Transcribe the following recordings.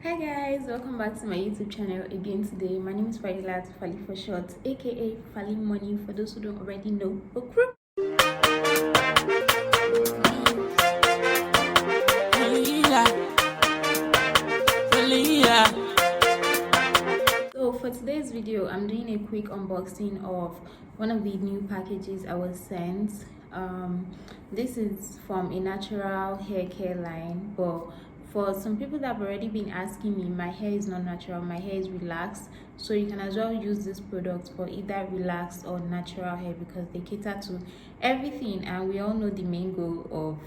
Hi guys, welcome back to my YouTube channel again today. My name is Falilat, Fali for short, aka Fali Money for those who don't already know. So for today's video, I'm doing a quick unboxing of one of the new packages I was sent. This is from a natural hair care line, but for some people that have already been asking me, my hair is not natural, my hair is relaxed, so you can as well use this product for either relaxed or natural hair because they cater to everything, and we all know the main goal of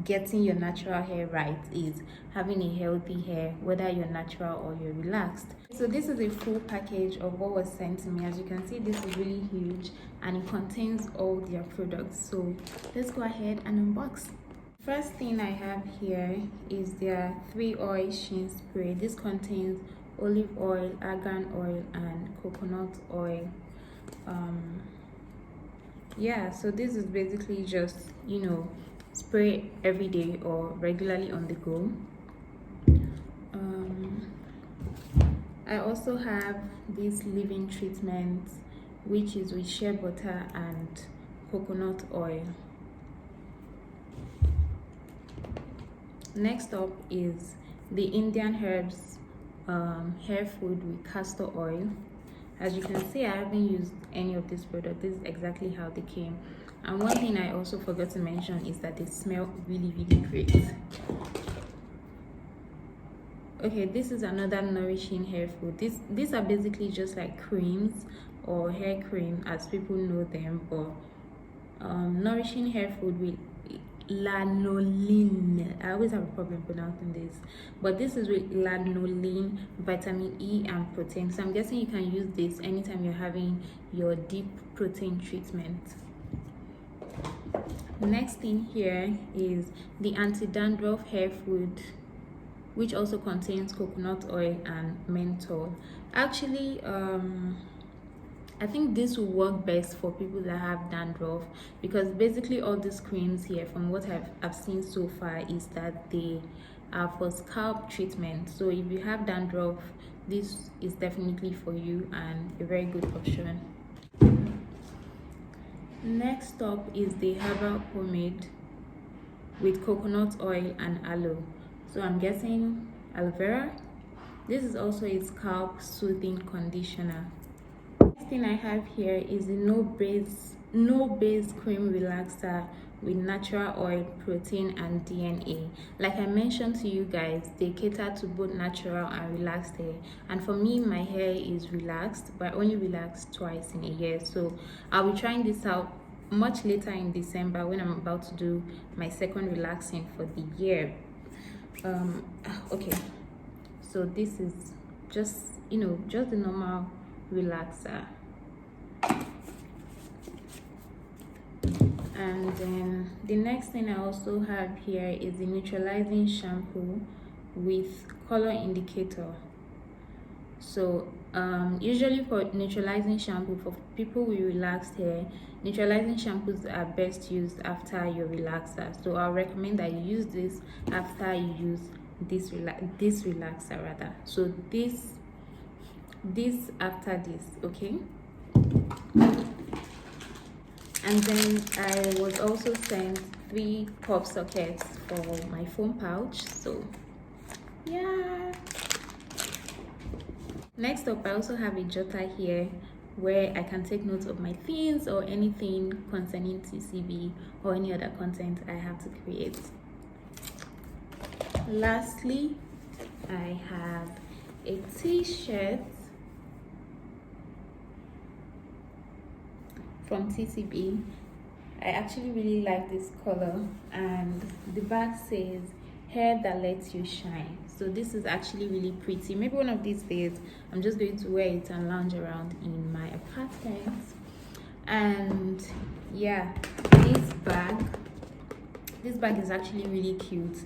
getting your natural hair right is having a healthy hair, whether you're natural or you're relaxed. So this is a full package of what was sent to me. As you can see, this is really huge and it contains all their products. So let's go ahead and unbox. First thing I have here is their 3-oil sheen spray. This contains olive oil, argan oil, and coconut oil. Yeah, so this is basically just, spray every day or regularly on the go. I also have this leave-in treatment, which is with shea butter and coconut oil. Next up is the Indian herbs hair food with castor oil. As you can see, I haven't used any of this product. This is exactly how they came. And one thing I also forgot to mention is that they smell really great. Okay, this is another nourishing hair food. These are basically just like creams or hair cream as people know them, but nourishing hair food with lanolin. I always have a problem pronouncing this, but this is with lanolin, vitamin E, and protein. So I'm guessing you can use this anytime you're having your deep protein treatment. Next thing here is the anti-dandruff hair food, which also contains coconut oil and menthol. Actually, I think this will work best for people that have dandruff, because basically all these creams here, from what I've seen so far, is that they are for scalp treatment. So if you have dandruff, this is definitely for you and a very good option. Next up is the herbal pomade with coconut oil and aloe. So I'm guessing aloe vera. This is also a scalp soothing conditioner. Next thing I have here is the no base cream relaxer with natural oil, protein, and DNA. Like I mentioned to you guys, they cater to both natural and relaxed hair. And for me, my hair is relaxed, but I only relax twice in a year. So I'll be trying this out much later in December when I'm about to do my second relaxing for the year. Okay, so this is just the normal relaxer. And then the next thing I also have here is the neutralizing shampoo with color indicator. So usually for neutralizing shampoo, for people with relaxed hair, neutralizing shampoos are best used after your relaxer. So I'll recommend that you use this after you use this relaxer rather. So this after this, okay? And then I was also sent 3 pop sockets for my phone pouch. So yeah. Next up, I also have a jotter here where I can take notes of my things or anything concerning TCB or any other content I have to create. Lastly, I have a t-shirt from TCB. I actually really like this color, and the back says hair that lets you shine. So this is actually really pretty. Maybe one of these days I'm just going to wear it and lounge around in my apartment. And yeah, this bag is actually really cute.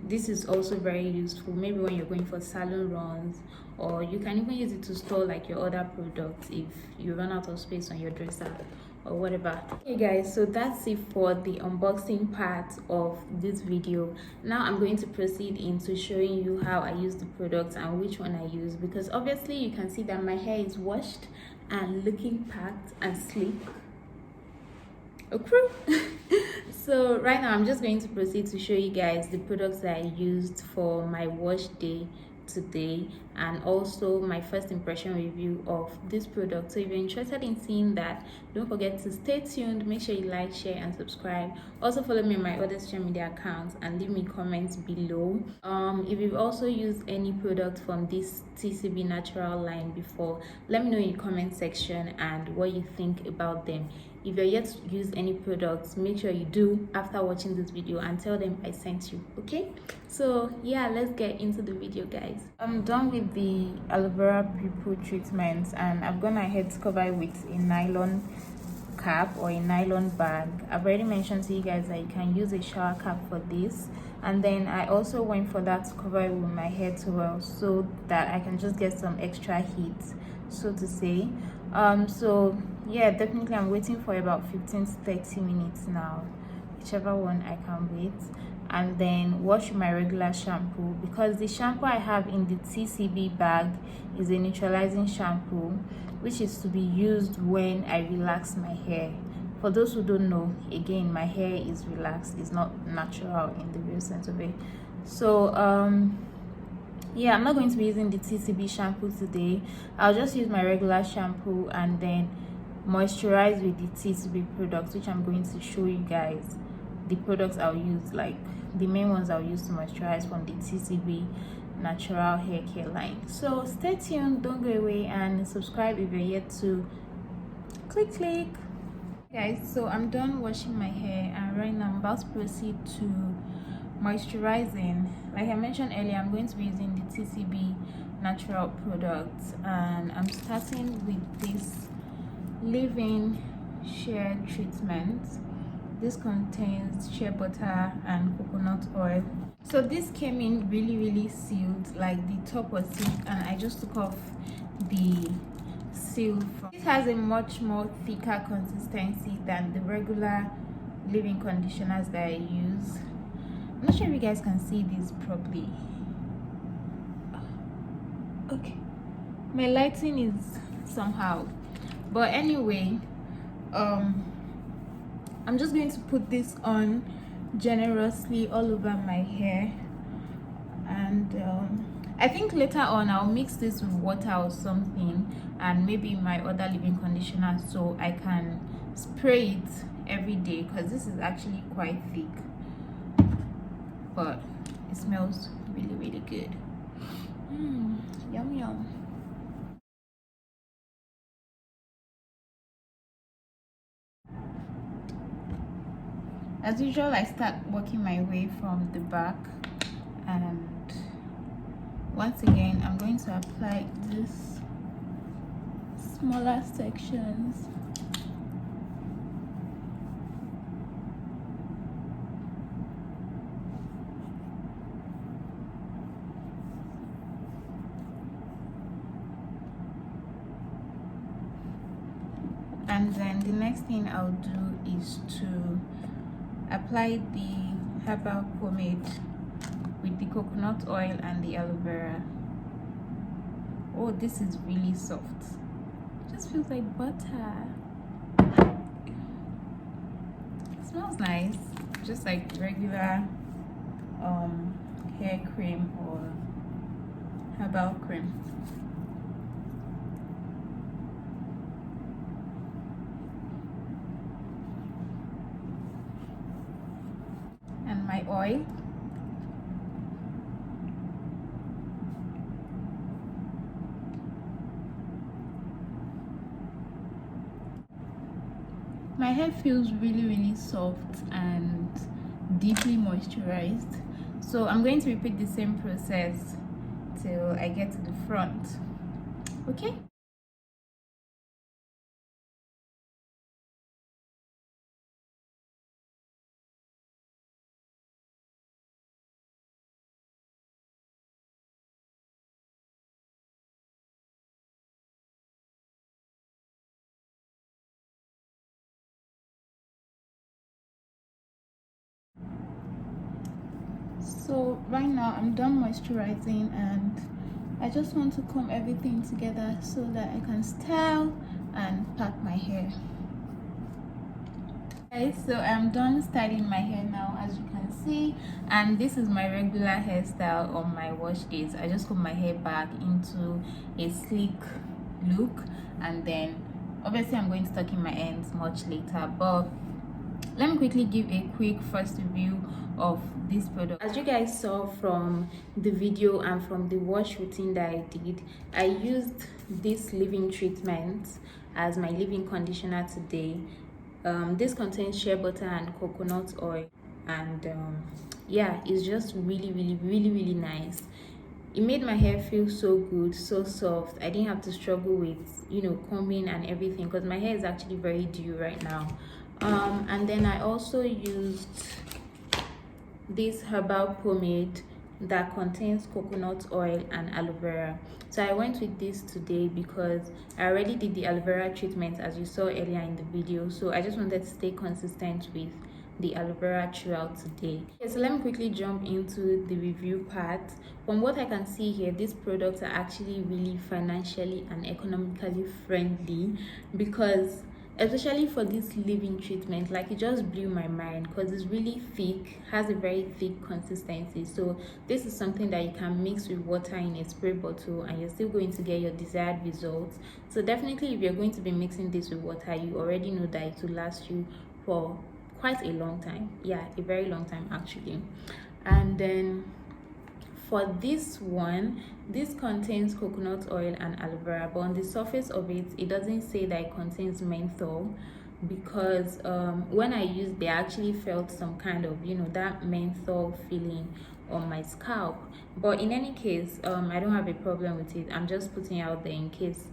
This is also very useful maybe when you're going for salon runs, or you can even use it to store like your other products if you run out of space on your dresser or whatever. Okay guys, so that's it for the unboxing part of this video. Now I'm going to proceed into showing you how I use the products and which one I use, because obviously you can see that my hair is washed and looking packed and sleek. Okay. So right now I'm just going to proceed to show you guys the products that I used for my wash day today, and also my first impression review of this product. So if you're interested in seeing that, don't forget to stay tuned. Make sure you like, share and subscribe. Also follow me on my other social media accounts and leave me comments below. If you've also used any product from this TCB Natural line before, let me know in the comment section and what you think about them. If you're yet to use any products, make sure you do after watching this video and tell them I sent you. Okay, so yeah, let's get into the video guys. I'm done with the aloe vera peel treatments and I've gone ahead to cover it with a nylon cap or a nylon bag. I've already mentioned to you guys that you can use a shower cap for this, and then I also went for that to cover it with my hair towel so that I can just get some extra heat, so to say. So yeah, definitely I'm waiting for about 15 to 30 minutes now, whichever one I can wait, and then wash my regular shampoo, because the shampoo I have in the TCB bag is a neutralizing shampoo, which is to be used when I relax my hair. For those who don't know, again, my hair is relaxed, it's not natural in the real sense of it. So yeah, I'm not going to be using the TCB shampoo today. I'll just use my regular shampoo and then moisturize with the TCB products, which I'm going to show you guys the products I'll use, like the main ones I'll use to moisturize from the TCB Natural hair care line. So stay tuned, don't go away, and subscribe if you're yet to. Click guys. So I'm done washing my hair and right now I'm about to proceed to moisturizing. Like I mentioned earlier, I'm going to be using the TCB Natural products, and I'm starting with this leave-in shea treatment. This contains shea butter and coconut oil. So this came in really sealed, like the top was sealed, and I just took off the seal. It has a much more thicker consistency than the regular leave-in conditioners that I use. I'm not sure if you guys can see this properly. Okay, my lighting is somehow, but anyway, I'm just going to put this on generously all over my hair, and I think later on I'll mix this with water or something, and maybe my other leave-in conditioner, so I can spray it every day, because this is actually quite thick, but it smells really good. Yum. As usual, I start working my way from the back, and once again I'm going to apply this smaller sections. And then the next thing I'll do is to apply the herbal pomade with the coconut oil and the aloe vera. Oh, this is really soft. It just feels like butter. It smells nice, just like regular hair cream or herbal cream. And my oil. My hair feels really soft and deeply moisturized, so I'm going to repeat the same process till I get to the front. Okay. So right now I'm done moisturizing and I just want to comb everything together so that I can style and pack my hair. Okay, so I'm done styling my hair now, as you can see, and this is my regular hairstyle on my wash days. I just comb my hair back into a sleek look, and then obviously I'm going to tuck in my ends much later, but let me quickly give a quick first review of this product. As you guys saw from the video and from the wash routine that I did, I used this leave-in treatment as my leave-in conditioner today. This contains shea butter and coconut oil, and yeah, it's just really nice. It made my hair feel so good, so soft. I didn't have to struggle with, you know, combing and everything, because my hair is actually very due right now. And then I also used this herbal pomade that contains coconut oil and aloe vera. So I went with this today because I already did the aloe vera treatment, as you saw earlier in the video, so I just wanted to stay consistent with the aloe vera throughout today. Okay, so let me quickly jump into the review part. From what I can see here, these products are actually really financially and economically friendly, because especially for this leave-in treatment, like, it just blew my mind because it's really thick, has a very thick consistency. So this is something that you can mix with water in a spray bottle and you're still going to get your desired results. So definitely, if you're going to be mixing this with water, you already know that it will last you for quite a long time. Yeah, a very long time actually. And then for this one, this contains coconut oil and aloe vera, but on the surface of it, it doesn't say that it contains menthol, because when I used it, I actually felt some kind of, you know, that menthol feeling on my scalp. But in any case, I don't have a problem with it. I'm just putting it out there in case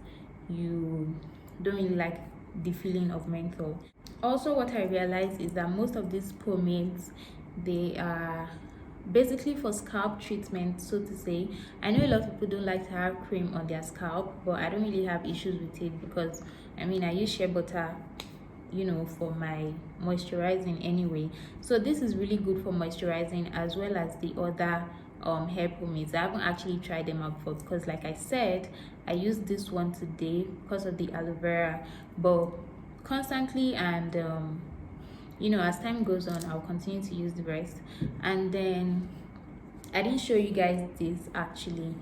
you don't really like the feeling of menthol. Also, what I realized is that most of these pomades, they are basically for scalp treatment, so to say. I know a lot of people don't like to have cream on their scalp, but I don't really have issues with it because I mean, I use shea butter, you know, for my moisturizing anyway. So this is really good for moisturizing, as well as the other hair pomades. I haven't actually tried them out before because, like I said, I used this one today because of the aloe vera, but constantly and you know, as time goes on, I'll continue to use the rest. And then I didn't show you guys this actually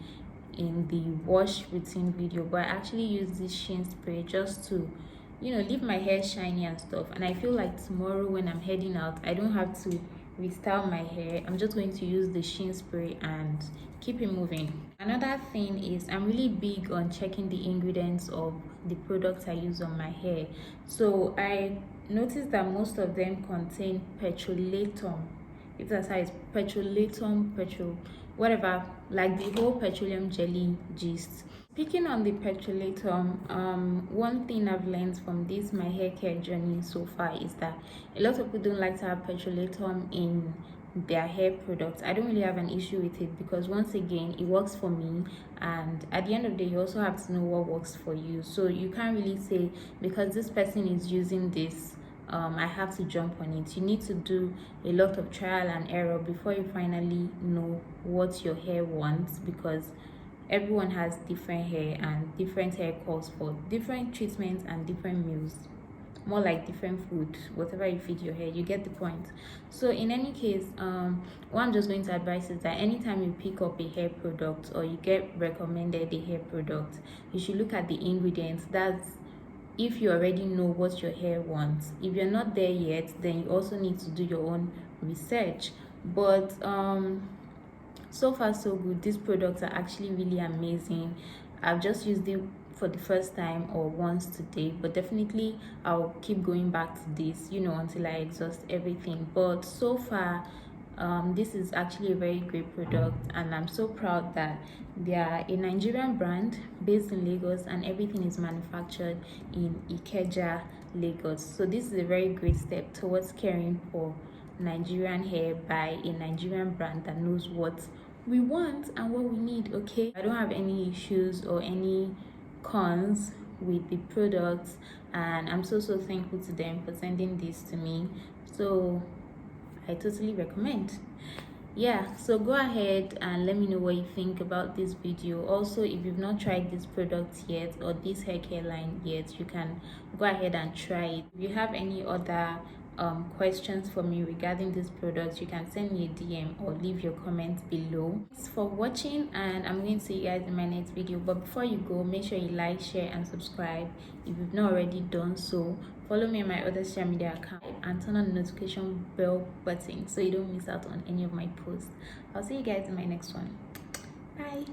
in the wash routine video, but I actually use this sheen spray just to, you know, leave my hair shiny and stuff. And I feel like tomorrow when I'm heading out, I don't have to restyle my hair. I'm just going to use the sheen spray and keep it moving. Another thing is, I'm really big on checking the ingredients of the products I use on my hair. So I noticed that most of them contain petrolatum. If that's how it's petrolatum, whatever, like the whole petroleum jelly gist. Speaking on the petrolatum, one thing I've learned from this my hair care journey so far is that a lot of people don't like to have petrolatum in their hair products. I don't really have an issue with it because, once again, it works for me, and at the end of the day, you also have to know what works for you. So you can't really say because this person is using this, I have to jump on it. You need to do a lot of trial and error before you finally know what your hair wants, because everyone has different hair and different hair calls for different treatments and different meals, more like different food, whatever you feed your hair, you get the point. So in any case, what I'm just going to advise is that anytime you pick up a hair product or you get recommended a hair product, you should look at the ingredients. That's if you already know what your hair wants. If you're not there yet, then you also need to do your own research. But so far so good. These products are actually really amazing. I've just used it for the first time or once today, but definitely I'll keep going back to this, you know, until I exhaust everything. But so far, this is actually a very great product, and I'm so proud that they are a Nigerian brand based in Lagos, and everything is manufactured in Ikeja, Lagos. So this is a very great step towards caring for Nigerian hair by a Nigerian brand that knows what we want and what we need. Okay, I don't have any issues or any cons with the products, and I'm so thankful to them for sending this to me. So I totally recommend. yeah, so go ahead and let me know what you think about this video. Also, if you've not tried this product yet or this hair care line yet, you can go ahead and try it. If you have any other questions for me regarding this product, you can send me a DM or leave your comments below. Thanks for watching, and I'm going to see you guys in my next video. But before you go, make sure you like, share and subscribe if you've not already done so. Follow me on my other social media account and turn on the notification bell button so you don't miss out on any of my posts. I'll see you guys in my next one. Bye.